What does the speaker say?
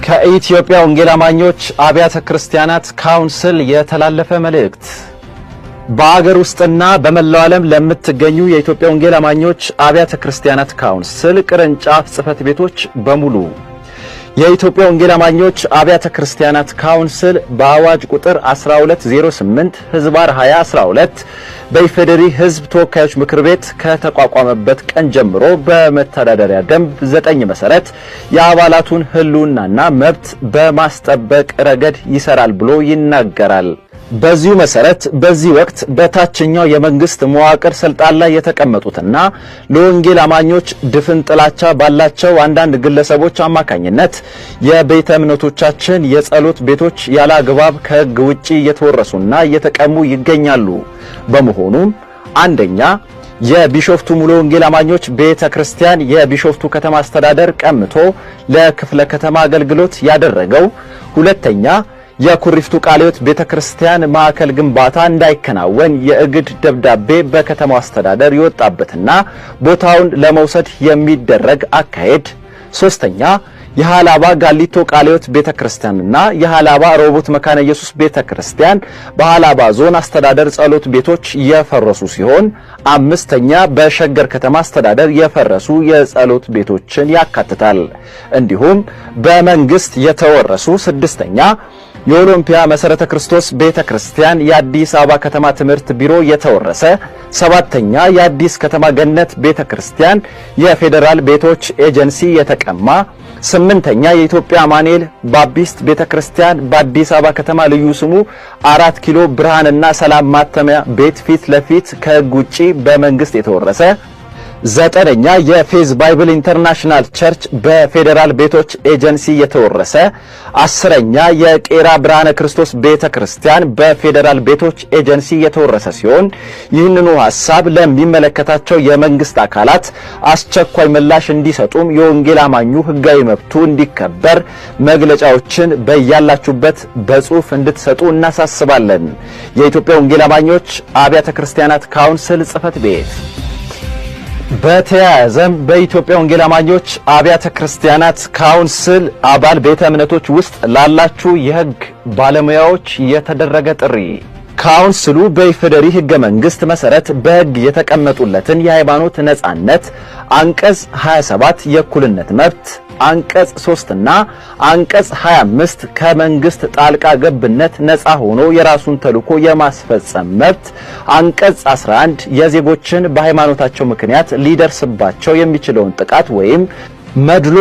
ከኢትዮጵያ ወንጌል አማኞች አብያተ ክርስቲያናት ካውንስል የተላለፈ መልእክት። በአገር ውስጥና በመላው ዓለም ለምትገኙ የኢትዮጵያ ወንጌል አማኞች አብያተ ክርስቲያናት ካውንስል ቅርንጫፍ ጽሕፈት ቤቶች በሙሉ የኢትዮጵያ ወንጌል አማኞች አብያተ ክርስቲያናት ካውንስል በአዋጅ ቁጥር 1208/2012 በኢፌዴሪ ሕዝብ ተወካዮች ምክር ቤት ከተቋቋመበት ቀን ጀምሮ በመተዳደሪያ ደንብ 9 መሰረት የአባላቱን ሕልውናና መብት በማስጠበቅ ረገድ ይሰራል ብሎ ይናገራል። በዚሁ መሰረት በዚህ ወቅት በታችኛው የመንግስት መዋቅር ስልጣን ላይ የተቀመጡትና ለወንጌል አማኞች ድፍን ጥላቻ ባላቸው አንዳንድ ግለሰቦች አማካኝነት የቤተ እምነቶቻችን የጸሎት ቤቶች ያለ አግባብ ከሕግ ውጪ እየተወረሱና እየተቀሙ ይገኛሉ። በመሆኑም አንደኛ የቢሾፍቱ ሙሉ ወንጌል አማኞች ቤተክርስቲያን የቢሾፍቱ ከተማ አስተዳደር ቀምቶ ለክፍለ ከተማ አገልግሎት ያደረገው፣ ሁለተኛ የኩሪፍቱ ቃለ ሕይወት ቤተክርስቲያን ማዕከል ግንባታ እንዳይከናወን የእግድ ደብዳቤ በከተማው አስተዳደር የወጣበትና ቦታውን ለመውሰድ የሚደረግ አካሄድ፣ ሶስተኛ የሃላባ ጋሊቶ ቃለ ሕይወት ቤተክርስቲያንና የሃላባ ሮቦት መካነ ኢየሱስ ቤተክርስቲያን በሃላባ ዞን አስተዳደር ጸሎት ቤቶች የፈረሱ ሲሆን፣ አምስተኛ በሸገር ከተማ አስተዳደር የፈረሱ የጸሎት ቤቶችን ያካትታል። እንዲሁም በመንግስት የተወረሱ፣ ስድስተኛ የኦሎምፒያ መሰረተ ክርስቶስ ቤተክርስቲያን የአዲስ አበባ ከተማ ትምህርት ቢሮ የተወረሰ፣ ሰባተኛ የአዲስ ከተማ ገነት ቤተክርስቲያን የፌዴራል ቤቶች ኤጀንሲ የተቀማ፣ ስምንተኛ የኢትዮጵያ አማኑኤል ባፕቲስት ቤተክርስቲያን በአዲስ አበባ ከተማ ልዩ ስሙ 4 ኪሎ ብርሃንና ሰላም ማተሚያ ቤት ፊት ለፊት ከሕግ ውጪ በመንግስት የተወረሰ፣ ዘጠነኛ የፌዝ ባይብል ኢንተርናሽናል ቸርች በፌዴራል ቤቶች ኤጀንሲ የተወረሰ፣ አስረኛ የቄራ ብርሃነ ክርስቶስ ቤተክርስቲያን በፌዴራል ቤቶች ኤጀንሲ የተወረሰ ሲሆን ይህንኑ ሐሳብ ለሚመለከታቸው የመንግስት አካላት አስቸኳይ ምላሽ እንዲሰጡም የወንጌል አማኙ ሕጋዊ መብቱ እንዲከበር መግለጫዎችን በያላችሁበት በጽሑፍ እንድትሰጡ እናሳስባለን። የኢትዮጵያ ወንጌል አማኞች አብያተ ክርስቲያናት ካውንስል ጽሕፈት ቤት። በተያያዘም በኢትዮጵያ ወንጌል አማኞች አብያተ ክርስቲያናት ካውንስል አባል ቤተ እምነቶች ውስጥ ላላችሁ የሕግ ባለሙያዎች የተደረገ ጥሪ። ካውንስሉ በኢፌዴሪ ሕገ መንግሥት መሰረት በሕግ የተቀመጡለትን የሃይማኖት ነጻነት አንቀጽ 27 የእኩልነት መብት፣ አንቀጽ 3 እና አንቀጽ 25 ከመንግስት ጣልቃ ገብነት ነፃ ሆኖ የራሱን ተልዕኮ የማስፈጸም መብት፣ አንቀጽ 11 የዜጎችን በሃይማኖታቸው ምክንያት ሊደርስባቸው የሚችለውን ጥቃት ወይም መድሎ